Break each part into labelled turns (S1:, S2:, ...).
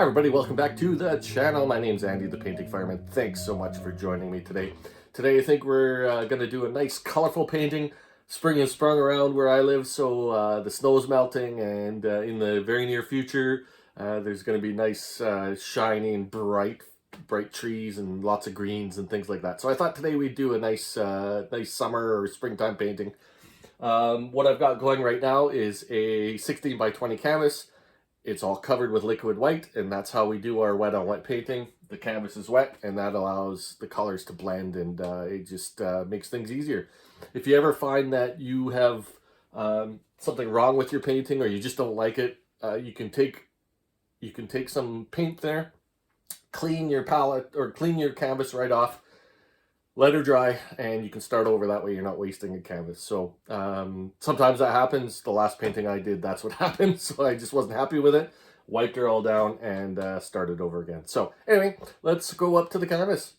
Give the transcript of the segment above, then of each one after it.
S1: everybody, welcome back to the channel. My name's Andy, the Painting Fireman. Thanks so much for joining me today. Today I think we're going to do a nice colorful painting. Spring has sprung around where I live, so the snow's melting, and in the very near future there's going to be nice shiny and bright trees and lots of greens and things like that. So I thought today we'd do a nice nice summer or springtime painting. What I've got going right now is a 16 by 20 canvas. It's all covered with liquid white, and that's how we do our wet on wet painting. The canvas is wet, and that allows the colors to blend, and it just makes things easier. If you ever find that you have something wrong with your painting, or you just don't like it, you can take some paint there, clean your palette or clean your canvas right off, let her dry, and you can start over. That way you're not wasting a canvas. So sometimes that happens. The last painting I did, that's what happened. So I just wasn't happy with it. Wiped her all down and started over again. So anyway, let's go up to the canvas.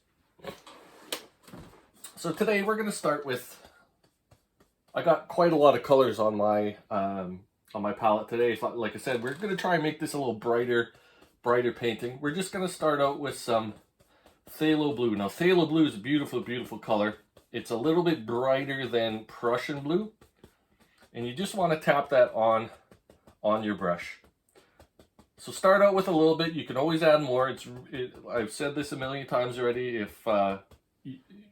S1: So today we're going to start with, I got quite a lot of colors on my palette today. So like I said, we're going to try and make this a little brighter painting. We're just going to start out with some phthalo blue. Now phthalo blue is a beautiful, beautiful color. It's a little bit brighter than Prussian blue, and you just want to tap that on your brush. So start out with a little bit. You can always add more. I've said this a million times already. If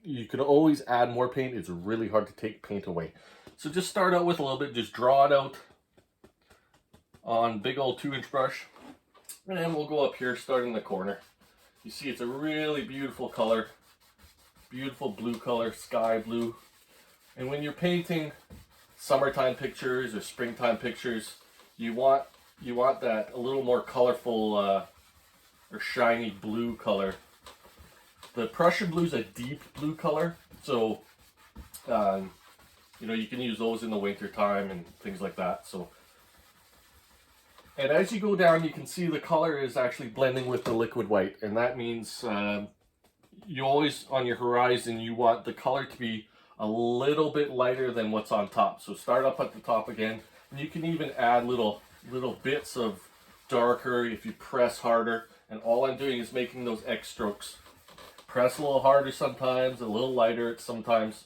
S1: you can always add more paint. It's really hard to take paint away. So just start out with a little bit. Just draw it out on big old 2-inch brush, and then we'll go up here, start in the corner. You see, it's a really beautiful color, beautiful blue color, sky blue. And when you're painting summertime pictures or springtime pictures, you want that a little more colorful or shiny blue color. The Prussian blue is a deep blue color, so you know, you can use those in the winter time and things like that. So. And as you go down, you can see the color is actually blending with the liquid white. And that means you always, on your horizon, you want the color to be a little bit lighter than what's on top. So start up at the top again. And you can even add little bits of darker if you press harder. And all I'm doing is making those X strokes. Press a little harder sometimes, a little lighter sometimes.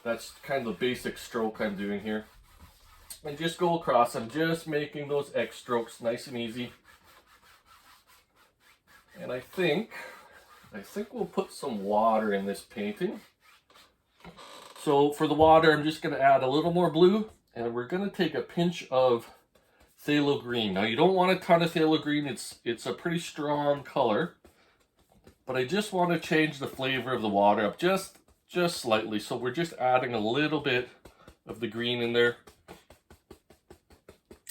S1: That's kind of the basic stroke I'm doing here. And just go across. I'm just making those X strokes nice and easy. And I think we'll put some water in this painting. So for the water, I'm just going to add a little more blue, and we're going to take a pinch of phthalo green. Now you don't want a ton of phthalo green. It's a pretty strong color, but I just want to change the flavor of the water up just slightly. So we're just adding a little bit of the green in there.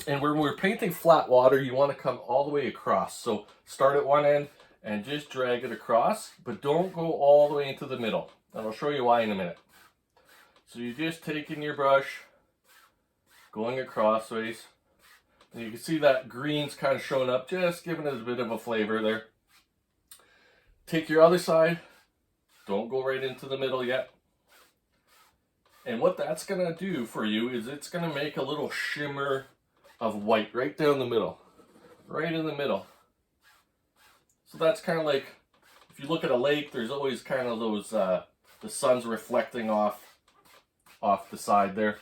S1: And when we're painting flat water, you want to come all the way across. So start at one end and just drag it across, but don't go all the way into the middle. And I'll show you why in a minute. So you're just taking your brush, going across ways. And you can see that green's kind of showing up, just giving it a bit of a flavor there. Take your other side. Don't go right into the middle yet. And what that's going to do for you is it's going to make a little shimmer of white right down the middle, right in the middle. So that's kind of like, if you look at a lake, there's always kind of those, the sun's reflecting off the side there,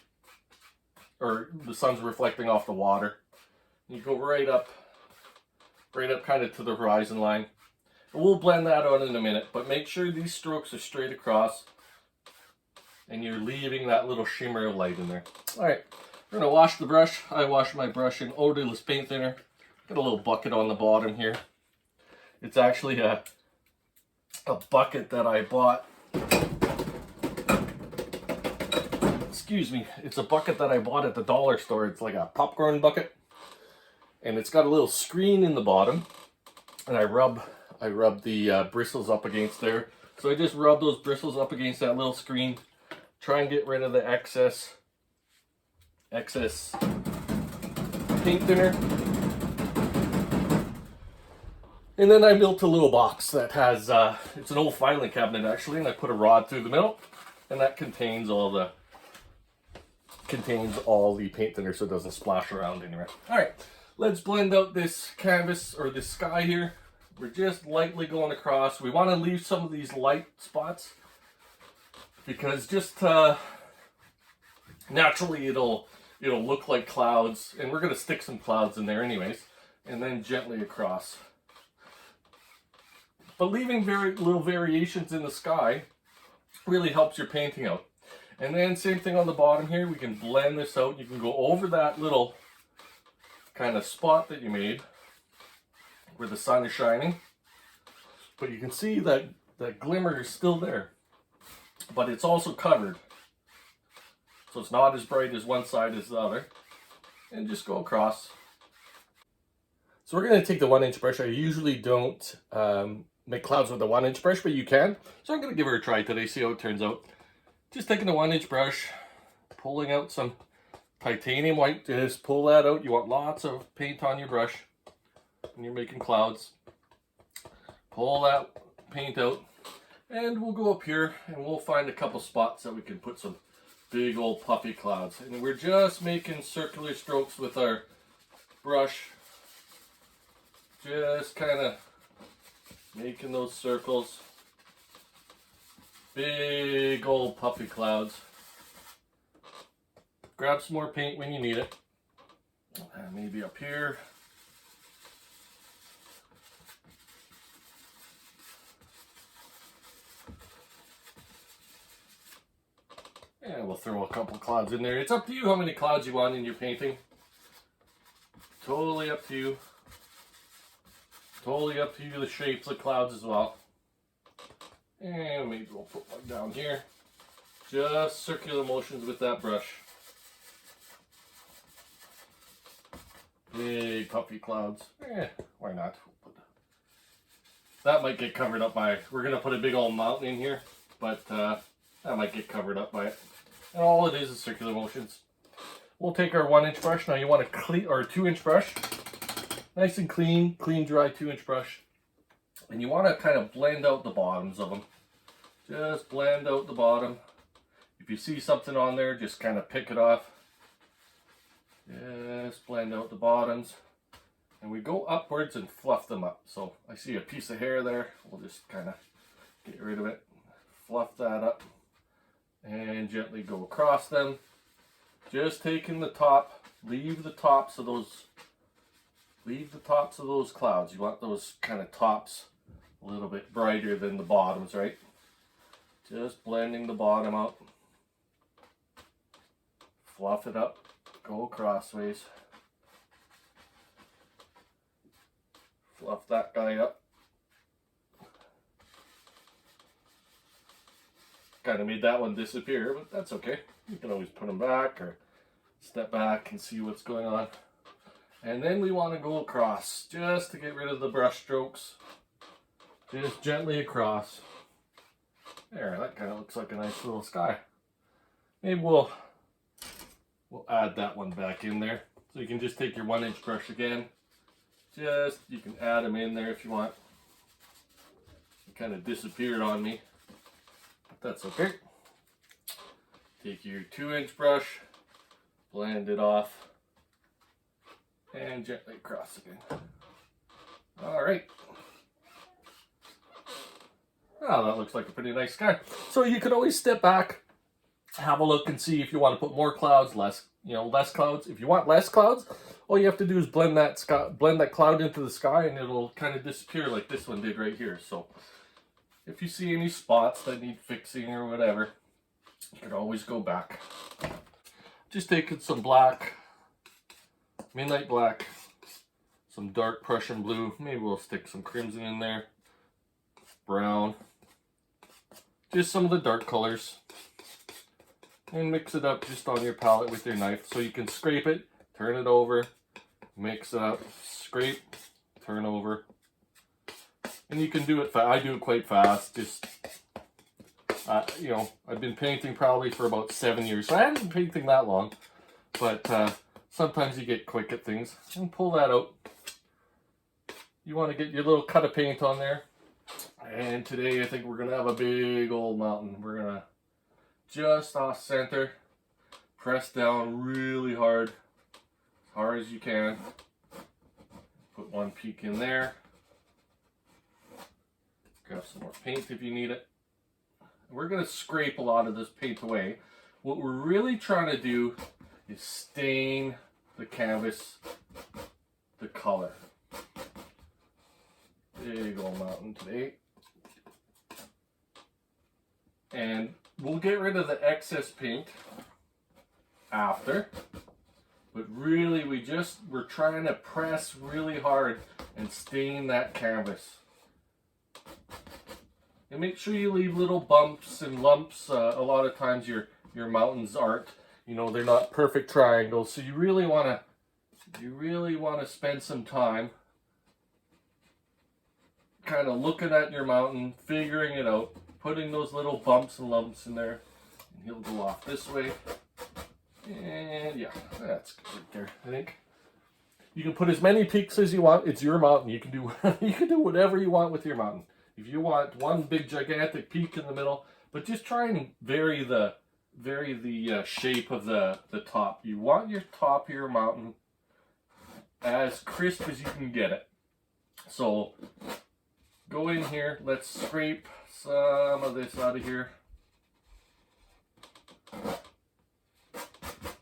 S1: or the sun's reflecting off the water. And you go right up kind of to the horizon line. And we'll blend that out in a minute, but make sure these strokes are straight across and you're leaving that little shimmer of light in there. All right. We're going to wash the brush. I wash my brush in odorless paint thinner. Got a little bucket on the bottom here. It's actually a bucket that I bought. Excuse me. It's a bucket that I bought at the dollar store. It's like a popcorn bucket. And it's got a little screen in the bottom. And I rub the bristles up against there. So I just rub those bristles up against that little screen. Try and get rid of the excess paint thinner. And then I built a little box that has it's an old filing cabinet actually, and I put a rod through the middle, and that contains all the paint thinner so it doesn't splash around anywhere. All right, let's blend out this canvas or this sky here. We're just lightly going across. We want to leave some of these light spots because just naturally it'll look like clouds, and we're going to stick some clouds in there anyways, and then gently across. But leaving very little variations in the sky really helps your painting out. And then same thing on the bottom here, we can blend this out. You can go over that little kind of spot that you made where the sun is shining, but you can see that that glimmer is still there, but it's also covered, so it's not as bright as one side as the other. And just go across. So we're going to take the 1-inch brush. I usually don't make clouds with the 1-inch brush, but you can. So I'm going to give her a try today, see how it turns out. Just taking the 1-inch brush, pulling out some titanium white. Just pull that out. You want lots of paint on your brush when you're making clouds. Pull that paint out, and we'll go up here and we'll find a couple spots that we can put some big old puffy clouds. And we're just making circular strokes with our brush, just kind of making those circles, big old puffy clouds. Grab some more paint when you need it, maybe up here. And we'll throw a couple clouds in there. It's up to you how many clouds you want in your painting. Totally up to you. Totally up to you, the shapes of clouds as well. And maybe we'll put one down here. Just circular motions with that brush. Big puffy clouds. Why not? That might get covered up by, we're going to put a big old mountain in here, but that might get covered up by it. And all it is circular motions. We'll take our 1-inch brush. Now you want a clean, or a 2-inch brush. Nice and clean, dry 2-inch brush. And you want to kind of blend out the bottoms of them. Just blend out the bottom. If you see something on there, just kind of pick it off. Just blend out the bottoms. And we go upwards and fluff them up. So I see a piece of hair there. We'll just kind of get rid of it. Fluff that up. And gently go across them. Just taking the top, leave the tops of those clouds. You want those kind of tops a little bit brighter than the bottoms, right? Just blending the bottom out. Fluff it up, go crossways. Fluff that guy up. Kind of made that one disappear, but that's okay. You can always put them back or step back and see what's going on. And then we want to go across just to get rid of the brush strokes. Just gently across. There, that kind of looks like a nice little sky. Maybe we'll add that one back in there. So you can just take your 1-inch brush again. You can add them in there if you want. It kind of disappeared on me. That's okay. Take your 2-inch brush, blend it off, and gently across again. All right. Oh, that looks like a pretty nice sky. So you can always step back, have a look, and see if you want to put more clouds, less clouds. If you want less clouds, all you have to do is blend that cloud into the sky, and it'll kind of disappear like this one did right here. So if you see any spots that need fixing or whatever, you can always go back. Just taking some black, midnight black, some dark Prussian blue. Maybe we'll stick some crimson in there. Brown. Just some of the dark colors. And mix it up just on your palette with your knife. So you can scrape it, turn it over, mix it up, scrape, turn over. And you can do it fast. I do it quite fast. Just, I've been painting probably for about 7 years. So I haven't been painting that long. But sometimes you get quick at things. And pull that out. You want to get your little cut of paint on there. And today I think we're going to have a big old mountain. We're going to just off center, press down really hard as you can. Put one peak in there. Grab some more paint if you need it. We're going to scrape a lot of this paint away. What we're really trying to do is stain the canvas the color. Big old mountain today. And we'll get rid of the excess paint after. But really we're trying to press really hard and stain that canvas. And make sure you leave little bumps and lumps. A lot of times your mountains aren't, you know, they're not perfect triangles. So you really want to spend some time kind of looking at your mountain, figuring it out, putting those little bumps and lumps in there. And he'll go off this way. And yeah, that's good right there, I think. You can put as many peaks as you want. It's your mountain. You can do you can do whatever you want with your mountain. If you want one big gigantic peak in the middle, but just try and vary the shape of the top. You want your top of your mountain as crisp as you can get it. So go in here. Let's scrape some of this out of here.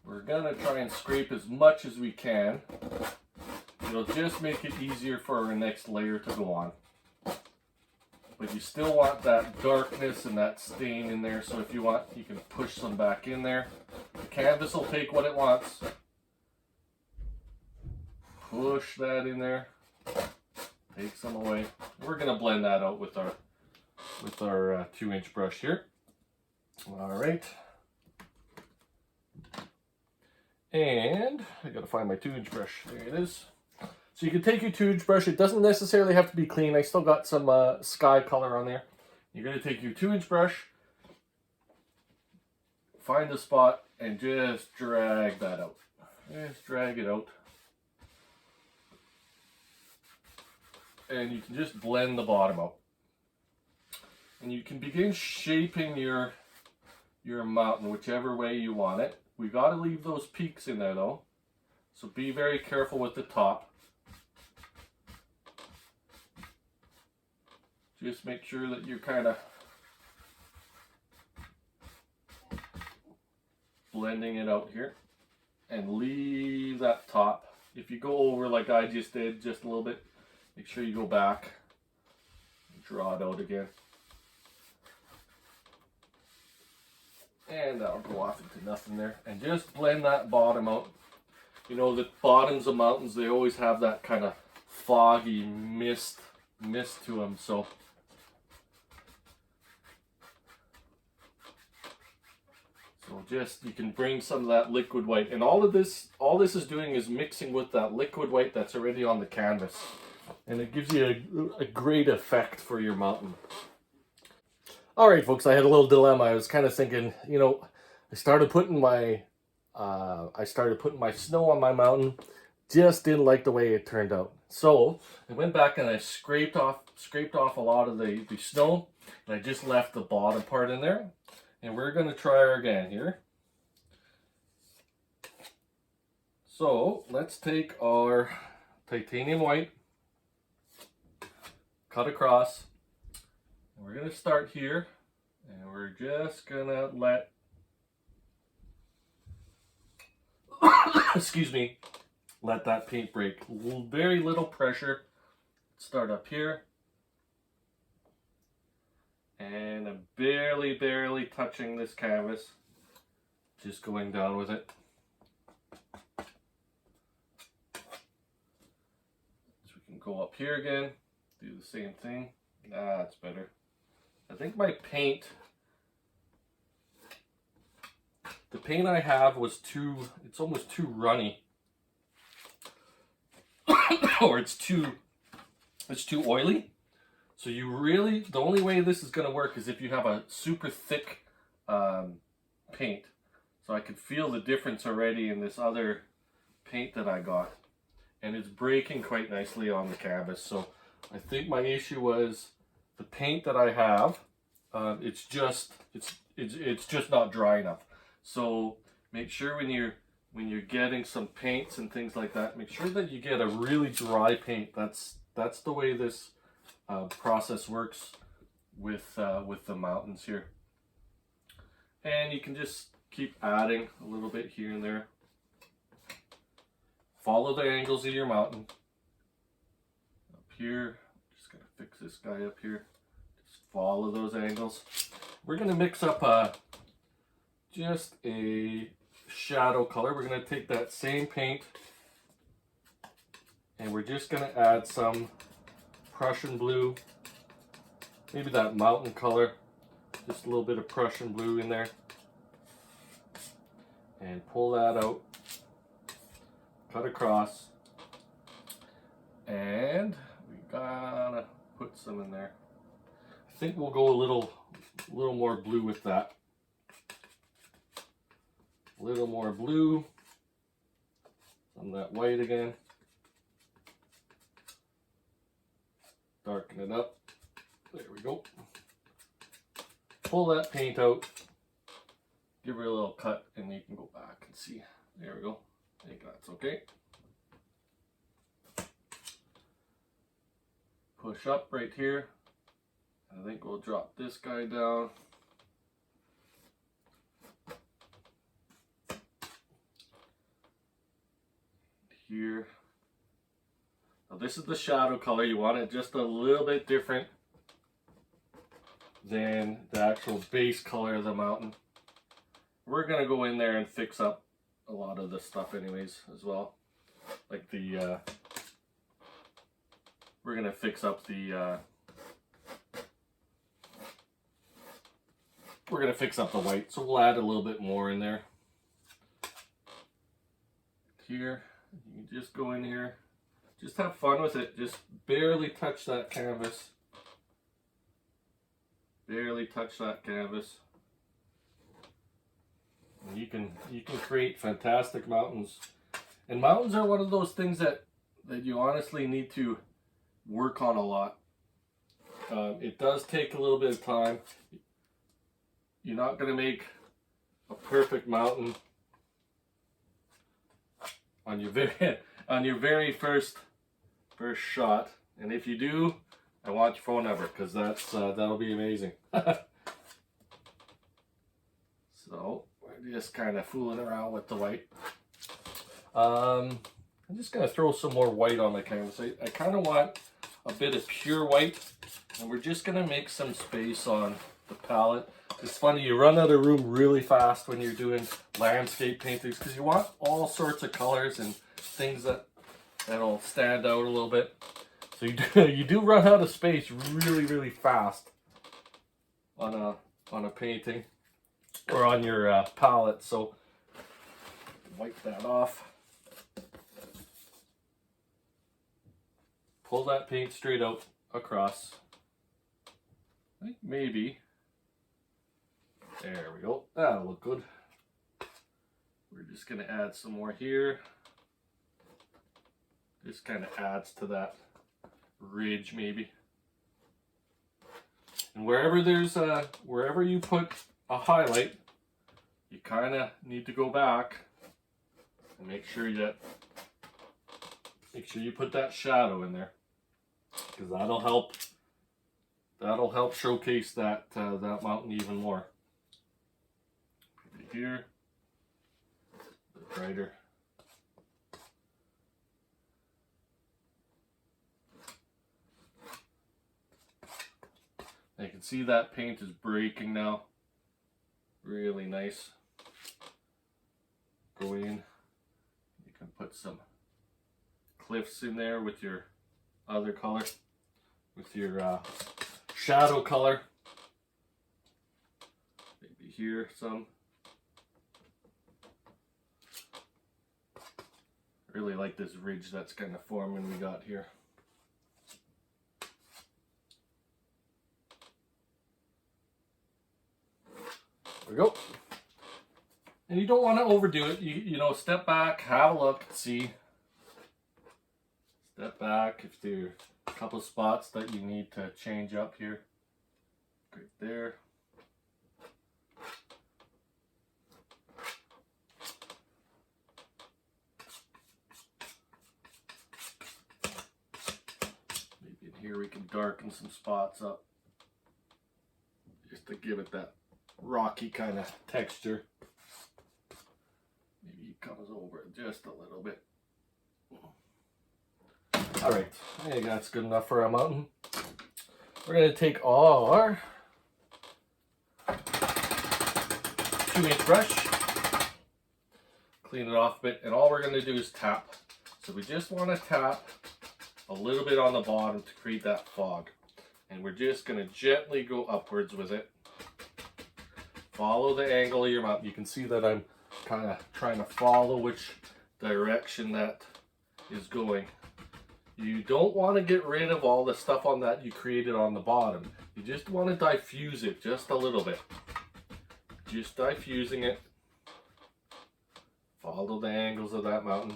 S1: We're gonna try and scrape as much as we can. It'll just make it easier for our next layer to go on. But you still want that darkness and that stain in there, so if you want, you can push some back in there. The canvas will take what it wants. Push that in there. Take some away. We're gonna blend that out with our 2-inch brush here. All right. And I gotta find my 2-inch brush. There it is. So you can take your 2-inch brush. It doesn't necessarily have to be clean. I still got some sky color on there. You're gonna take your 2-inch brush, find the spot, and just drag that out. Just drag it out. And you can just blend the bottom out. And you can begin shaping your mountain whichever way you want it. We got to leave those peaks in there though, so be very careful with the top. Just make sure that you're kind of blending it out here, and leave that top. If you go over like I just did, just a little bit, make sure you go back and draw it out again. And that'll go off into nothing there. And just blend that bottom out. You know, the bottoms of mountains, they always have that kind of foggy mist to them. So just, you can bring some of that liquid white. And all this is doing is mixing with that liquid white that's already on the canvas. And it gives you a great effect for your mountain. All right, folks, I had a little dilemma. I was kind of thinking, you know, I started putting my snow on my mountain. Just didn't like the way it turned out. So I went back and I scraped off a lot of the snow, and I just left the bottom part in there. And we're going to try again here. So let's take our titanium white, cut across. We're going to start here, and we're just going to let, excuse me, let that paint break. Very little pressure. Start up here. And I'm barely touching this canvas. Just going down with it. So we can go up here again, do the same thing. That's better. I think my paint, the paint I have was it's almost too runny. Or it's too oily. So you really, the only way this is going to work is if you have a super thick paint. So I could feel the difference already in this other paint that I got. And it's breaking quite nicely on the canvas. So I think my issue was the paint that I have, it's just not dry enough. So make sure when you're when you're getting some paints and things like that, make sure that you get a really dry paint. That's the way this process works with the mountains here. And you can just keep adding a little bit here and there. Follow the angles of your mountain. Up here, just gonna fix this guy up here. Just follow those angles. We're gonna mix up just a shadow color. We're gonna take that same paint and we're just gonna add some Prussian blue, maybe that mountain color, just a little bit of Prussian blue in there, and pull that out, cut across, and we gotta put some in there. I think we'll go a little more blue with that. A little more blue, some of that white again. Darken it up. There we go. Pull that paint out. Give her a little cut and you can go back and see. There we go. I think that's okay. Push up right here. I think we'll drop this guy down. Here. Now this is the shadow color. You want it just a little bit different than the actual base color of the mountain. We're gonna go in there and fix up a lot of this stuff anyways as well. Like the we're gonna fix up the white, so we'll add a little bit more in there. Here, you can just go in here. Just have fun with it. Just barely touch that canvas. Barely touch that canvas. And you can create fantastic mountains. And mountains are one of those things that you honestly need to work on a lot. It does take a little bit of time. You're not going to make a perfect mountain on your very first shot, and if you do, I want your phone number because that'll be amazing. So we're just kind of fooling around with the white. I'm just gonna throw some more white on my canvas. I kind of want a bit of pure white, and we're just gonna make some space on the palette. It's funny, you run out of room really fast when you're doing landscape paintings because you want all sorts of colors and things that'll stand out a little bit. So you do run out of space really fast on a painting or on your palette. So wipe that off. Pull that paint straight out across. I think maybe. There we go. That'll look good. We're just going to add some more here. Just kind of adds to that ridge maybe. And wherever you put a highlight, you kind of need to go back and make sure you put that shadow in there, because that'll help showcase that that mountain even more. Maybe here, a bit brighter. You can see that paint is breaking now. Really nice. Go in. You can put some cliffs in there with your other color, with your shadow color. Maybe here some. Really like this ridge that's kind of forming we got here. There we go. And you don't want to overdo it. You know, step back, have a look, see. Step back if there are a couple spots that you need to change up here. Right there. some spots up just to give it that rocky kind of texture. Maybe he comes over it just a little bit. All right, I think that's good enough for our mountain. We're going to take our 2-inch brush, clean it off a bit, and all we're going to do is tap. So we just want to tap a little bit on the bottom to create that fog. And we're just going to gently go upwards with it. Follow the angle of your mountain. You can see that I'm kind of trying to follow which direction that is going. You don't want to get rid of all the stuff on that you created on the bottom. You just want to diffuse it just a little bit. Just diffusing it. Follow the angles of that mountain.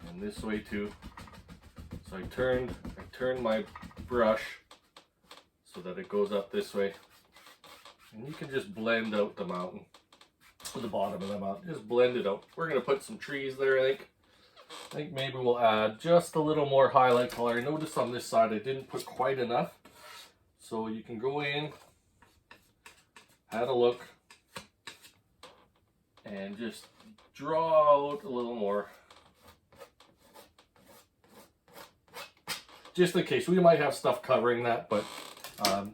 S1: And this way too. So I turned my brush so that it goes up this way. And you can just blend out the mountain. The bottom of the mountain. Just blend it out. We're going to put some trees there, I think maybe we'll add just a little more highlight color. I noticed on this side I didn't put quite enough. So you can go in, have a look, and just draw out a little more. Just in case, we might have stuff covering that, but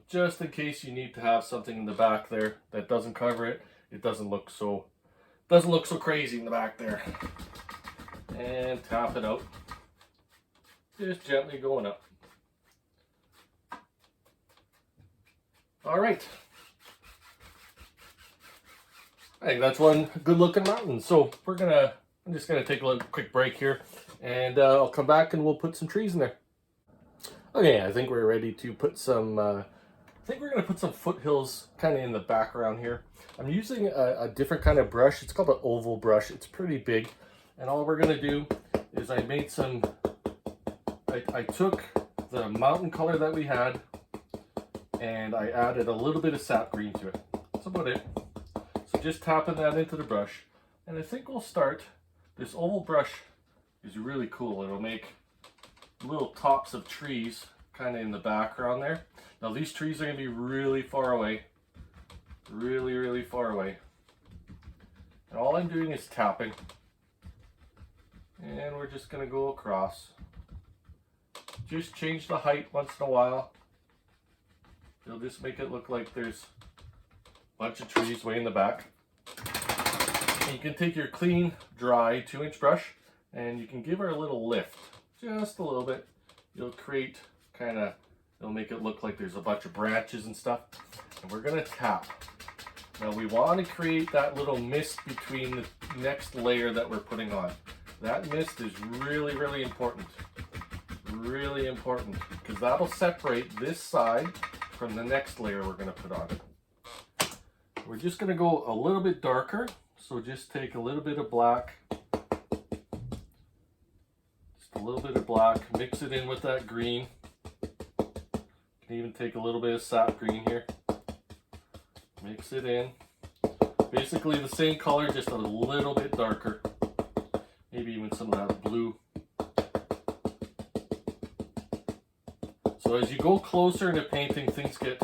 S1: just in case you need to have something in the back there that doesn't cover it, it doesn't look so crazy in the back there. And tap it out. Just gently going up. All right. I think that's one good looking mountain. So I'm just gonna take a little quick break here, and I'll come back and we'll put some trees in there. Okay, I think we're ready to put some, I think we're gonna put some foothills kind of in the background here. I'm using a different kind of brush. It's called an oval brush. It's pretty big. And all we're gonna do is I took the mountain color that we had and I added a little bit of sap green to it. That's about it. So just tapping that into the brush. And I think we'll start, this oval brush is really cool. It'll make little tops of trees kind of in the background there. Now these trees are gonna be really far away. Really, really far away. And all I'm doing is tapping. And we're just going to go across. Just change the height once in a while. It'll just make it look like there's a bunch of trees way in the back. And you can take your clean, dry 2-inch brush and you can give her a little lift. Just a little bit. You'll create it'll make it look like there's a bunch of branches and stuff. And we're going to tap. Now we want to create that little mist between the next layer that we're putting on. That mist is really, really important. Really important, because that'll separate this side from the next layer we're going to put on. We're just going to go a little bit darker, so just take a little bit of black. Just a little bit of black, mix it in with that green. You can even take a little bit of sap green here. Mix it in. Basically the same color, just a little bit darker. Maybe even some of that blue. So as you go closer into painting, things get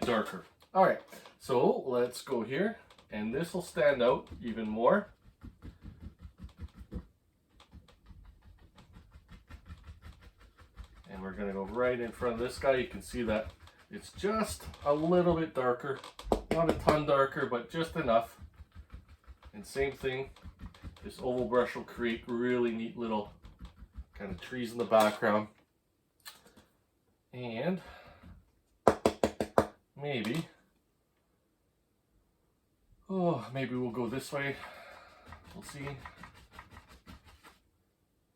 S1: darker. All right, so let's go here, and this will stand out even more. And we're gonna go right in front of this guy. You can see that it's just a little bit darker. Not a ton darker, but just enough. And same thing. This oval brush will create really neat little kind of trees in the background. And maybe we'll go this way. We'll see. I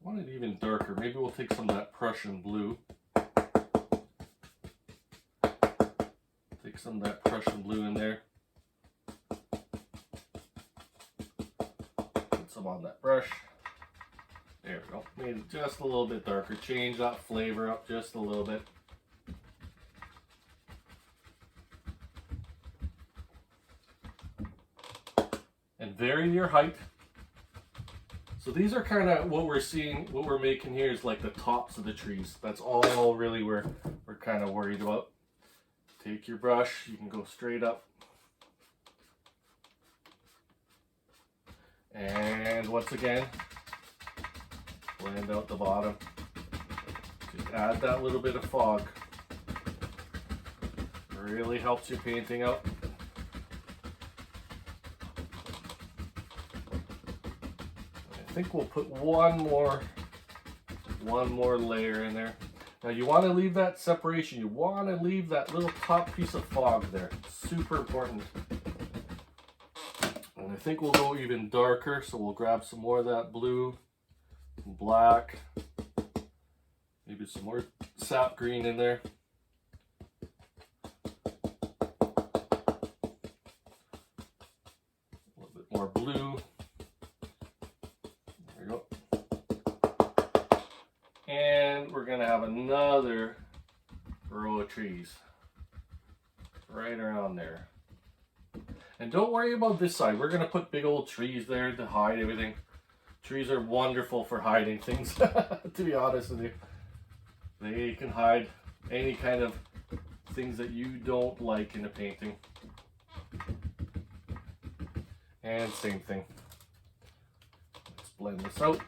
S1: want it even darker. Maybe we'll take some of that Prussian blue. Take some of that Prussian blue in there. On that brush. There we go. Made it just a little bit darker. Change that flavor up just a little bit. And vary your height. So these are kind of what we're seeing, what we're making here is like the tops of the trees. That's all really we're kind of worried about. Take your brush, you can go straight up. And once again, blend out the bottom. Just add that little bit of fog. Really helps your painting out. I think we'll put one more layer in there. Now you want to leave that separation. You want to leave that little top piece of fog there. Super important. And I think we'll go even darker, so we'll grab some more of that blue, some black, maybe some more sap green in there. A little bit more blue. There we go. And we're going to have another row of trees right around there. And don't worry about this side. We're going to put big old trees there to hide everything. Trees are wonderful for hiding things, to be honest with you. They can hide any kind of things that you don't like in a painting. And same thing. Let's blend this out.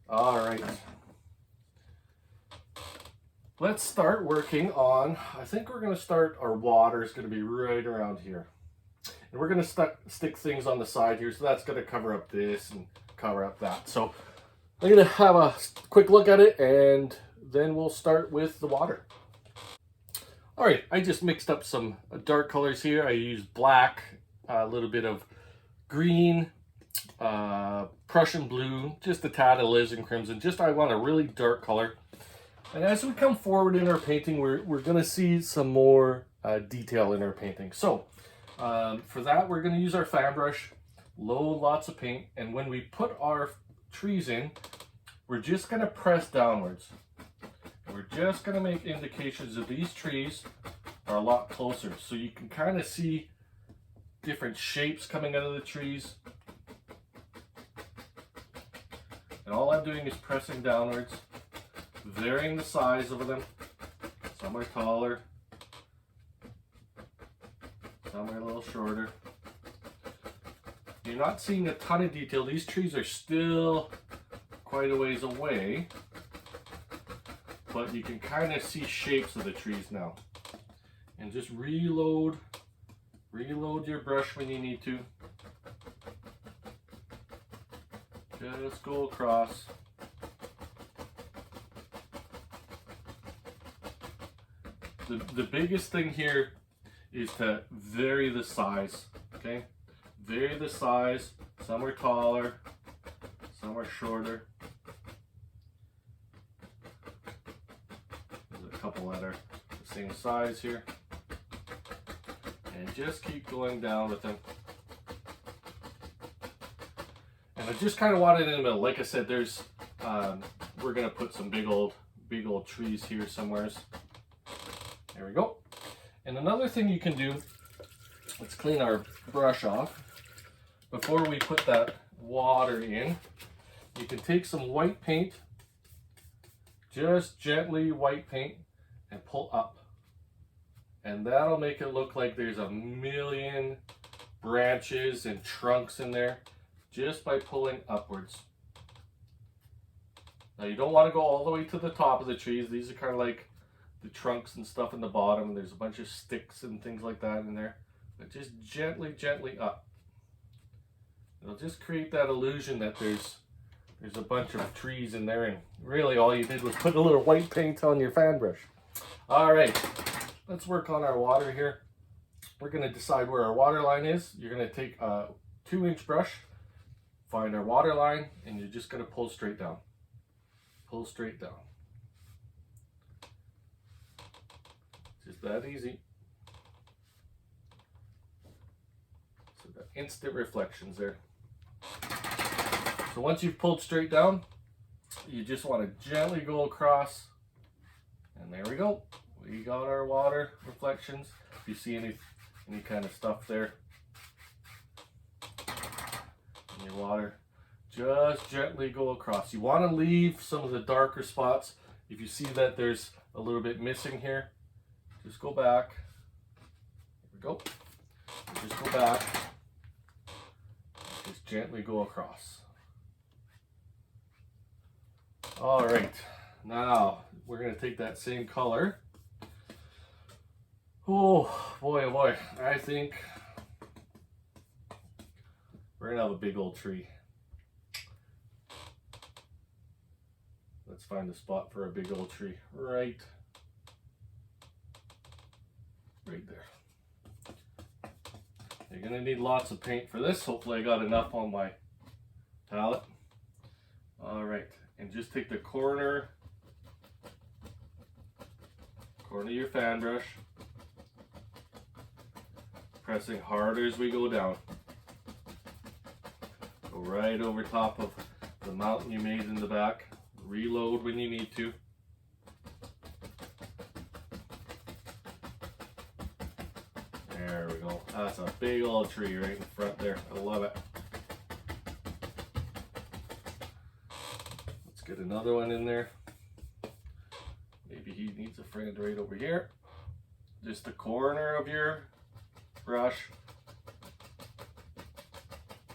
S1: All right. Let's start working on, I think we're going to start, our water is going to be right around here. And we're going to stick things on the side here, so that's going to cover up this and cover up that. So I'm going to have a quick look at it, and then we'll start with the water. All right, I just mixed up some dark colors here. I used black, a little bit of green, Prussian blue, just a tad of alizarin crimson. Just I want a really dark color. And as we come forward in our painting, we're going to see some more detail in our painting. So for that, we're going to use our fan brush, load lots of paint, and when we put our trees in, we're just going to press downwards. And we're just going to make indications that these trees are a lot closer. So you can kind of see different shapes coming out of the trees. And all I'm doing is pressing downwards, varying the size of them. Some are taller, some are a little shorter. You're not seeing a ton of detail. These trees are still quite a ways away, but you can kind of see shapes of the trees now. And just reload your brush when you need to. Just go across. The biggest thing here is to vary the size, okay? Vary the size. Some are taller, some are shorter. There's a couple that are the same size here. And just keep going down with them. And I just kind of want it in the middle. Like I said, there's we're gonna put some big old trees here somewheres. There we go. And another thing you can do, let's clean our brush off. Before we put that water in, you can take some white paint, just gently white paint, and pull up. And that'll make it look like there's a million branches and trunks in there, just by pulling upwards. Now you don't want to go all the way to the top of the trees. These are kind of like the trunks and stuff in the bottom. There's a bunch of sticks and things like that in there. But just gently up. It'll just create that illusion that there's a bunch of trees in there, and really all you did was put a little white paint on your fan brush. All right, let's work on our water here. We're going to decide where our water line is. You're going to take a 2-inch brush, find our water line, and you're just going to pull straight down. Pull straight down. Just that easy. So the instant reflections there. So once you've pulled straight down, you just want to gently go across, and there we go. We got our water reflections. If you see any kind of stuff there in your water, Just gently go across. You want to leave some of the darker spots. If you see that there's a little bit missing here, just go back. Here we go. Just go back. Just gently go across. All right, now we're going to take that same color. Oh boy, oh boy. I think we're going to have a big old tree. Let's find a spot for a big old tree. Right there. You're going to need lots of paint for this. Hopefully I got enough on my palette. All right, and just take the corner of your fan brush, pressing harder as we go down. Go right over top of the mountain you made in the back. Reload when you need to. There we go. That's a big old tree right in front there. I love it. Let's get another one in there. Maybe he needs a friend right over here. Just the corner of your brush.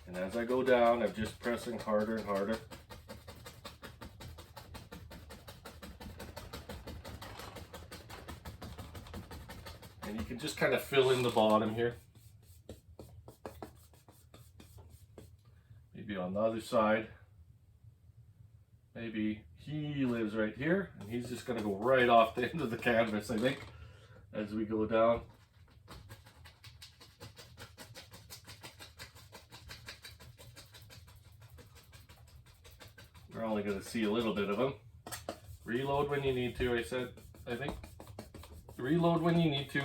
S1: And as I go down, I'm just pressing harder and harder. And you can just kind of fill in the bottom here. Maybe on the other side. Maybe he lives right here and he's just going to go right off the end of the canvas, I think, as we go down. We're only going to see a little bit of him. Reload when you need to, I think. Reload when you need to.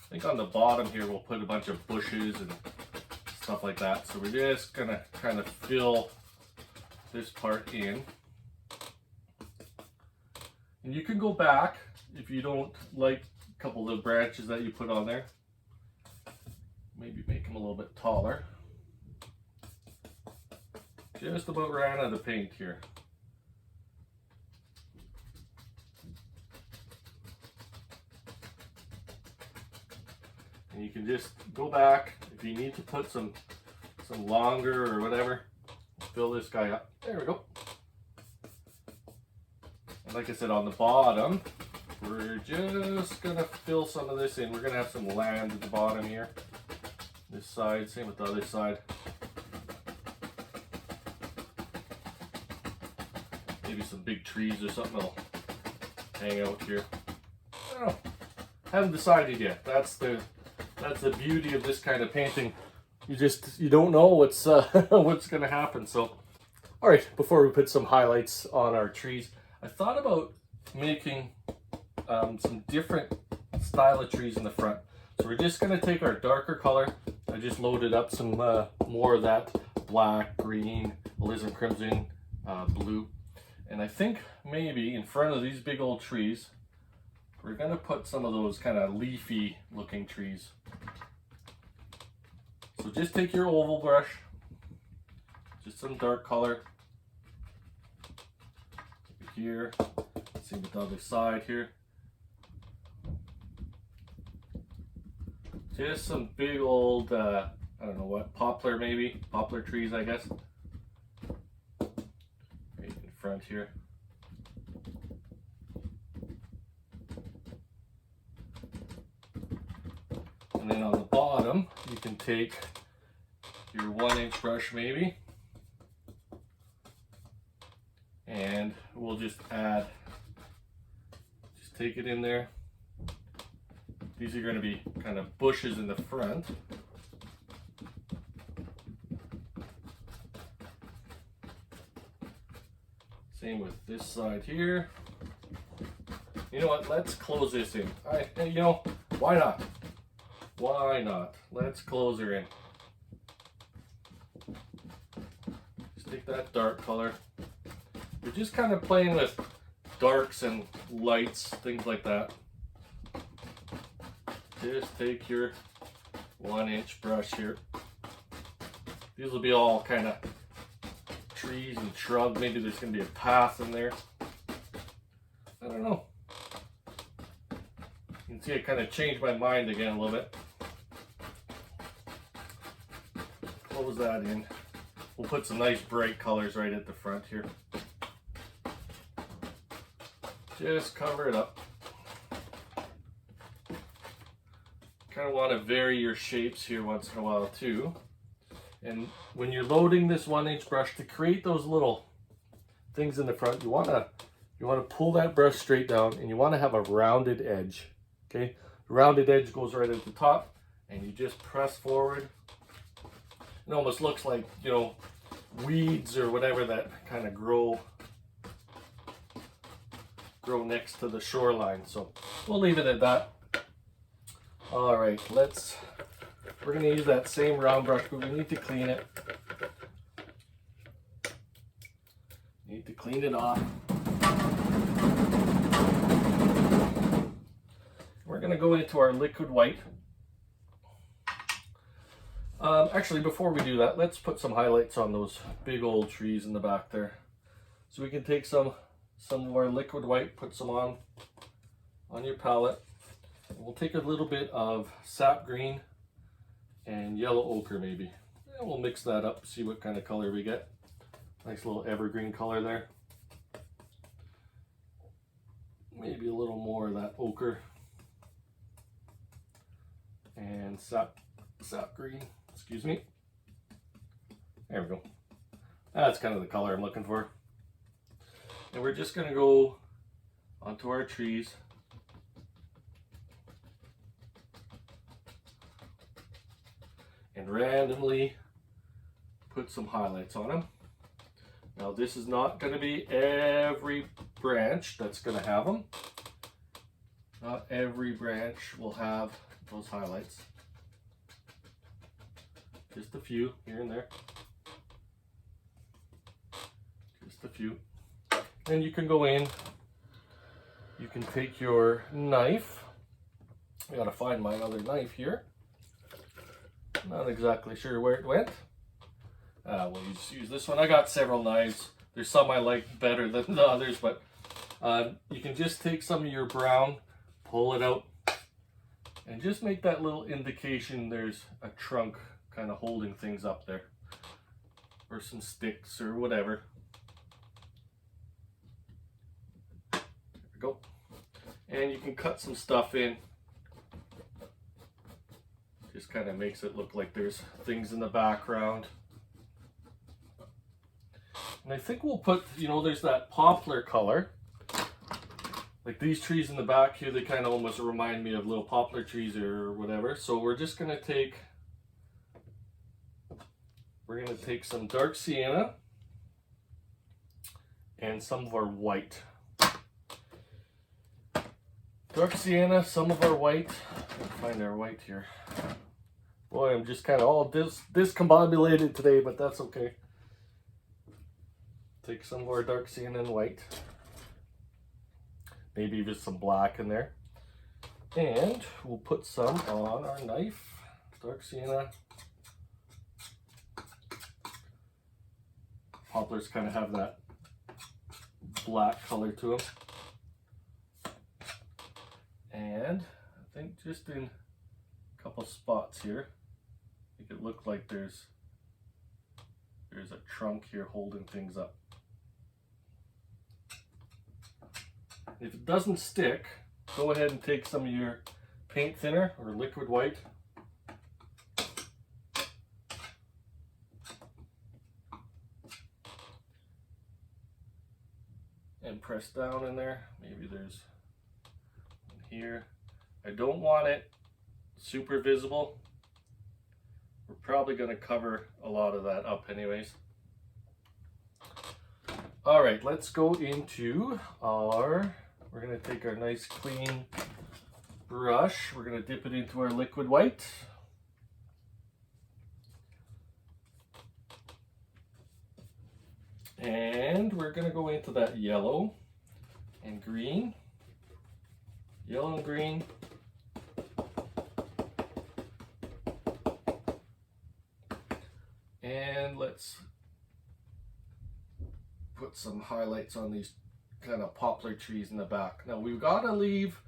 S1: I think on the bottom here we'll put a bunch of bushes and stuff like that. So we're just gonna kind of fill this part in. And you can go back if you don't like a couple of the branches that you put on there. Maybe make them a little bit taller. Just about ran out of paint here. And you can just go back if you need to put some longer or whatever. Fill this guy up. There we go. And like I said, on the bottom, we're just gonna fill some of this in. We're gonna have some land at the bottom here. This side, same with the other side. Maybe some big trees or something will hang out here. I don't know. Haven't decided yet. That's the beauty of this kind of painting. You don't know what's what's gonna happen. So, all right. Before we put some highlights on our trees, I thought about making some different style of trees in the front. So we're just gonna take our darker color. I just loaded up some more of that black, green, alizarin crimson, blue. And I think maybe in front of these big old trees, we're gonna put some of those kind of leafy looking trees. So just take your oval brush, just some dark color over here. Same with the other side here. Just some big old, I don't know what, poplar maybe, poplar trees I guess. Right in front here. And then on the bottom, you can take your 1-inch brush maybe. And we'll just take it in there. These are going to be kind of bushes in the front. Same with this side here. You know what? Let's close this in. You know, why not? Why not? Let's close her in. Just take that dark color. We're just kind of playing with darks and lights, things like that. Just take your 1-inch brush here. These will be all kind of trees and shrubs. Maybe there's going to be a path in there. I don't know. You can see I kind of changed my mind again a little bit. Close that in. We'll put some nice bright colors right at the front here. Just cover it up. Kind of want to vary your shapes here once in a while too. And when you're loading this 1-inch brush, to create those little things in the front, you want to pull that brush straight down, and you want to have a rounded edge. Okay, the rounded edge goes right at the top, and you just press forward. It almost looks like, you know, weeds or whatever that kind of grow next to the shoreline. So we'll leave it at that. All right, we're going to use that same round brush, but we need to clean it. Need to clean it off. We're going to go into our liquid white. Actually, before we do that, let's put some highlights on those big old trees in the back there. So we can take some of our liquid white, put some on your palette. And we'll take a little bit of sap green and yellow ochre maybe. And we'll mix that up, see what kind of color we get. Nice little evergreen color there. Maybe a little more of that ochre. And sap green, excuse me. There we go. That's kind of the color I'm looking for. And we're just gonna go onto our trees. And randomly put some highlights on them. Now this is not going to be every branch that's going to have them. Not every branch will have those highlights. Just a few here and there. Just a few. Then you can go in. You can take your knife. I gotta find my other knife here. Not exactly sure where it went. We'll just use this one. I got several knives. There's some I like better than the others, but you can just take some of your brown, pull it out, and just make that little indication there's a trunk kind of holding things up there, or some sticks or whatever. There we go. And you can cut some stuff in. Just kind of makes it look like there's things in the background. And I think we'll put, you know, there's that poplar color. Like these trees in the back here, they kind of almost remind me of little poplar trees or whatever. So we're just going to take, some dark sienna and some of our white. Dark sienna, some of our white. Let's find our white here. Boy, I'm just kind of all discombobulated today, but that's okay. Take some of our dark sienna and white. Maybe just some black in there. And we'll put some on our knife. Dark sienna. Poplars kind of have that black color to them. And I think just in a couple spots here, make it look like there's a trunk here holding things up. If it doesn't stick, go ahead and take some of your paint thinner or liquid white. And press down in there. Maybe there's one here. I don't want it super visible. We're probably going to cover a lot of that up anyways. All right, let's go into we're going to take our nice clean brush. We're going to dip it into our liquid white. And we're going to go into that yellow. and green. Yellow and green. And let's put some highlights on these kind of poplar trees in the back. Now we've got to leave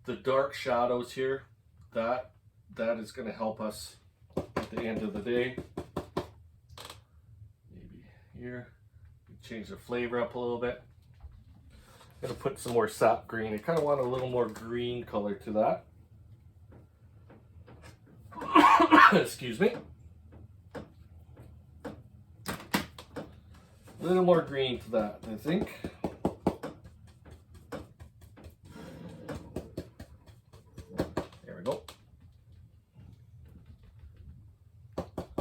S1: the dark shadows here. That is going to help us at the end of the day. Maybe here, change the flavor up a little bit. I'm going to put some more sap green. I kind of want a little more green color to that. Excuse me. A little more green to that, I think. There we go.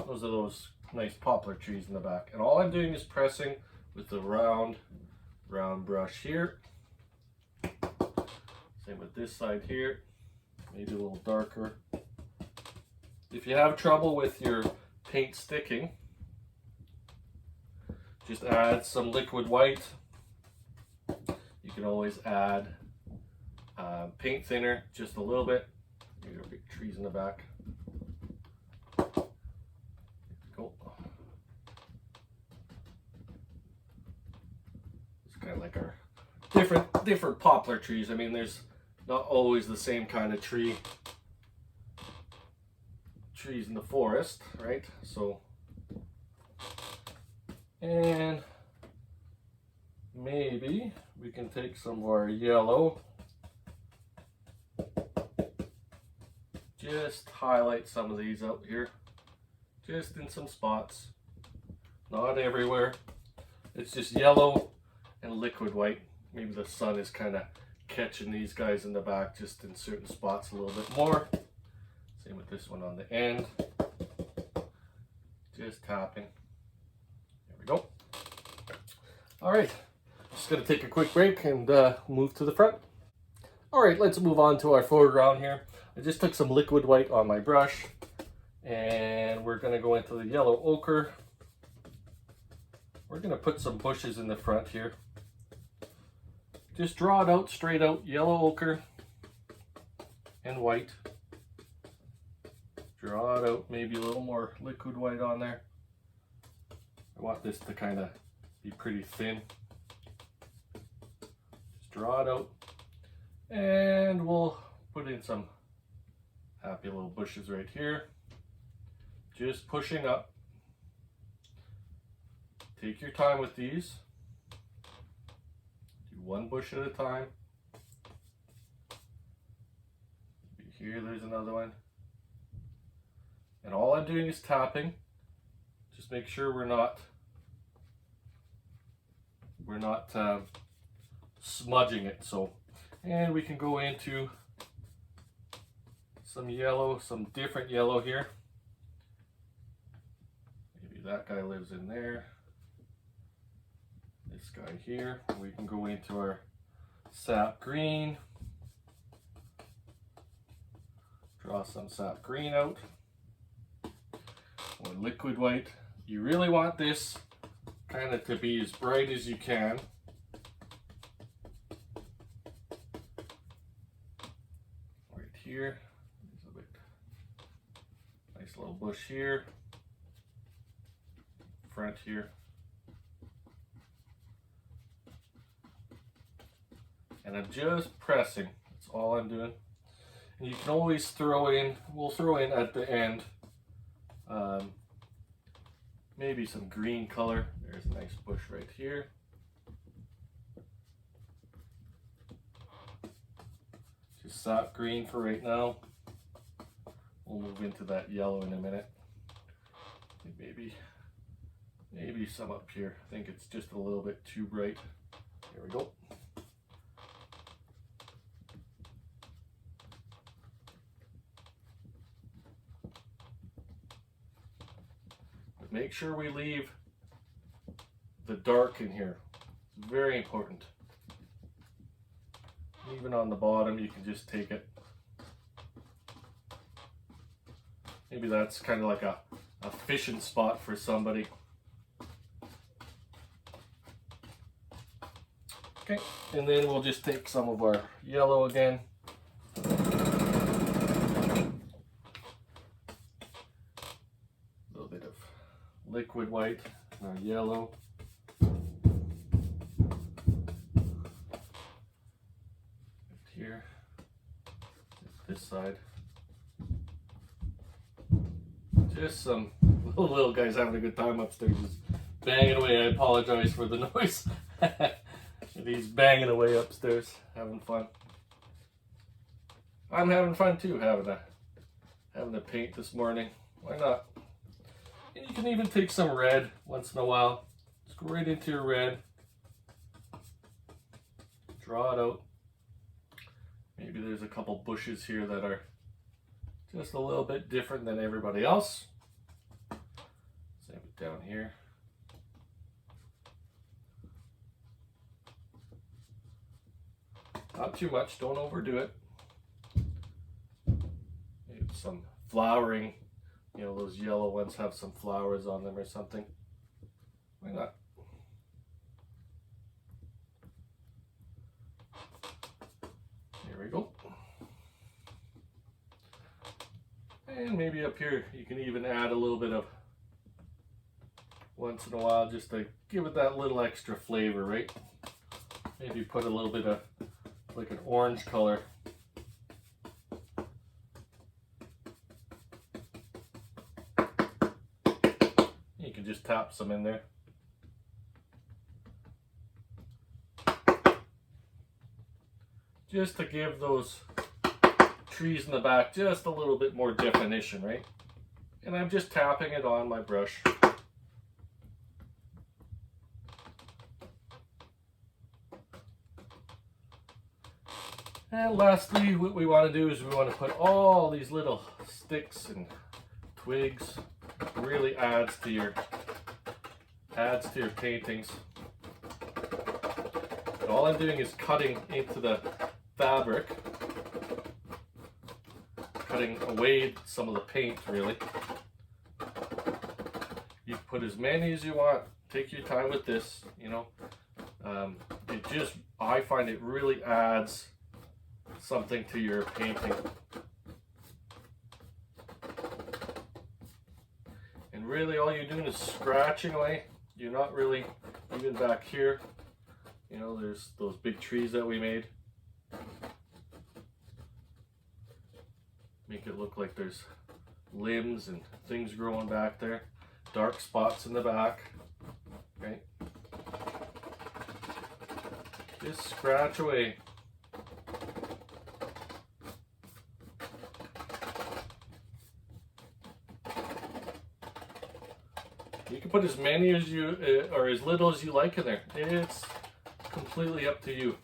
S1: Those are those nice poplar trees in the back. And all I'm doing is pressing with the round brush here. Same with this side here. Maybe a little darker. If you have trouble with your paint sticking, just add some liquid white. You can always add paint thinner, just a little bit. Here are big trees in the back. Cool. It's kind of like our different poplar trees. I mean, there's not always the same kind of trees in the forest, right? So. And maybe we can take some more yellow. Just highlight some of these out here. Just in some spots. Not everywhere. It's just yellow and liquid white. Maybe the sun is kind of catching these guys in the back just in certain spots a little bit more. Same with this one on the end. Just tapping. Go. All right, just gonna take a quick break and move to the front. All right, let's move on to our foreground here. I just took some liquid white on my brush and we're gonna go into the yellow ochre. We're gonna put some bushes in the front here. Just draw it out, straight out, yellow ochre and white. Draw it out, maybe a little more liquid white on there. I want this to kind of be pretty thin. Just draw it out and we'll put in some happy little bushes right here. Just pushing up. Take your time with these. Do one bush at a time. Maybe here there's another one. And all I'm doing is tapping. Just make sure we're not smudging it. So, and we can go into some yellow, some different yellow here. Maybe that guy lives in there. This guy here. We can go into our sap green. Draw some sap green out. Or liquid white. You really want this kind of to be as bright as you can. Right here, there's a bit nice little bush here. Front here. And I'm just pressing. That's all I'm doing. And you can always throw in, we'll throw in at the end, maybe some green color. There's a nice bush right here. Just sap green for right now. We'll move into that yellow in a minute. Maybe some up here. I think it's just a little bit too bright. Here we go. Make sure we leave the dark in here. It's very important. Even on the bottom, you can just take it. Maybe that's kind of like a fishing spot for somebody. Okay, and then we'll just take some of our yellow again. A little bit of liquid white and our yellow. Here, this side. Just some little guys having a good time upstairs, just banging away. I apologize for the noise. He's banging away upstairs, having fun. I'm having fun too, having a paint this morning. Why not? And you can even take some red once in a while. Just go right into your red. Draw it out. Maybe there's a couple bushes here that are just a little bit different than everybody else. Same it down here. Not too much, don't overdo it. Maybe some flowering, you know, those yellow ones have some flowers on them or something. Why not? There we go. And maybe up here you can even add a little bit of, once in a while, just to give it that little extra flavor, right? Maybe put a little bit of like an orange color. You can just tap some in there. Just to give those trees in the back just a little bit more definition, right? And I'm just tapping it on my brush. And lastly, what we want to do is we want to put all these little sticks and twigs. Really adds to your paintings. And all I'm doing is cutting into the fabric, cutting away some of the paint, really. You can put as many as you want. Take your time with this, you know. I find it really adds something to your painting. And really all you're doing is scratching away. You're not really, even back here, you know, there's those big trees that we made. Make it look like there's limbs and things growing back there. Dark spots in the back, right? Just scratch away. You can put as many as you, or as little as you like in there. It's completely up to you.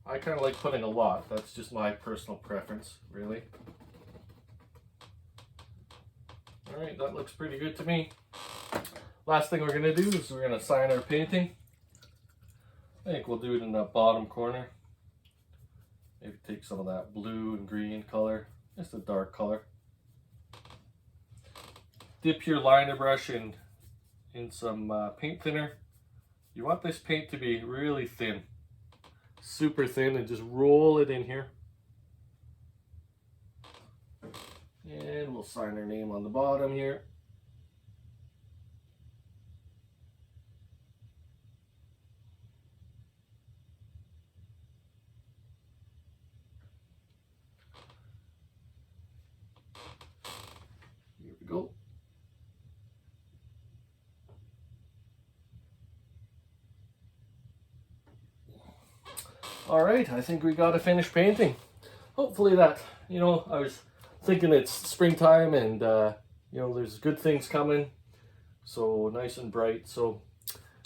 S1: I kind of like putting a lot. That's just my personal preference, really. All right, that looks pretty good to me. Last thing we're gonna do is we're gonna sign our painting. I think we'll do it in the bottom corner. Maybe take some of that blue and green color, just a dark color. Dip your liner brush in some paint thinner. You want this paint to be really thin, super thin, and just roll it in here. And we'll sign our name on the bottom here. Here we go. All right, I think we got a finished painting. Hopefully that, you know, I was thinking it's springtime and, you know, there's good things coming. So nice and bright. So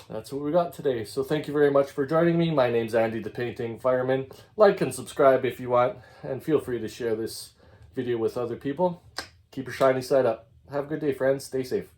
S1: that's what we got today. So thank you very much for joining me. My name's Andy, the Painting Fireman. Like and subscribe if you want, and feel free to share this video with other people. Keep your shiny side up. Have a good day, friends. Stay safe.